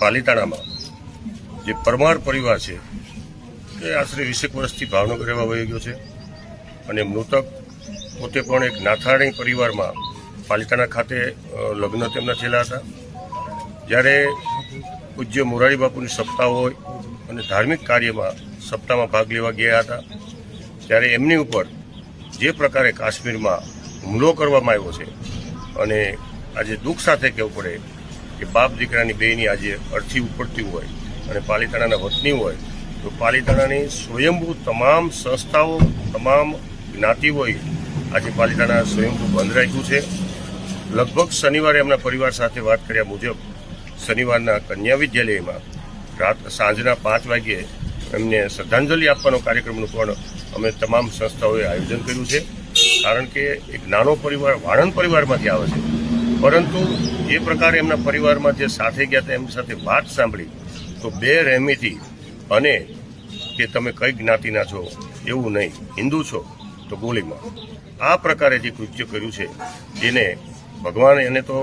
પાલીતાણામાં જે પરમાર પરિવાર છે એ આશરે 20 વર્ષથી ભાવનગર રહેવા વહી ગયો છે અને મૃતક પોતે પણ એક નાથાણી પરિવારમાં પાલીતાણા ખાતે લગ્ન તેમના થયેલા હતા। જ્યારે પૂજ્ય મોરારી બાપુની સપ્તાહ હોય અને ધાર્મિક કાર્યમાં સપ્તાહમાં ભાગ લેવા ગયા હતા ત્યારે એમની ઉપર જે પ્રકારે કાશ્મીરમાં હુમલો કરવામાં આવ્યો છે અને આજે દુઃખ સાથે કહેવું પડે કે બાપ દીકરાની બેયની આજે અર્થી ઉપડતી હોય અને પાલીતાણાના વતની હોય તો પાલીતાણાની સ્વયંભૂ તમામ સંસ્થાઓ તમામ જ્ઞાતિઓએ આજે પાલીતાણા સ્વયંભૂ બંધ રાખ્યું છે। લગભગ શનિવારે એમના પરિવાર સાથે વાત કર્યા મુજબ શનિવારના કન્યા વિદ્યાલયમાં સાંજના 5 વાગ્યે એમને શ્રદ્ધાંજલિ આપવાનો કાર્યક્રમનું પણ અમે તમામ સંસ્થાઓએ આયોજન કર્યું છે। કારણ કે એક નાનો પરિવાર વાણંદ પરિવારમાંથી આવે છે, પરંતુ એ પ્રકારે એમના પરિવારમાં જે સાથે ગયા હતા એમની સાથે વાત સાંભળી તો બે રહેમીથી અને કે તમે કઈ જ્ઞાતિના છો એવું નહીં, હિન્દુ છો તો ગોળીમાં, આ પ્રકારે જે કૃત્ય કર્યું છે એને ભગવાન એને તો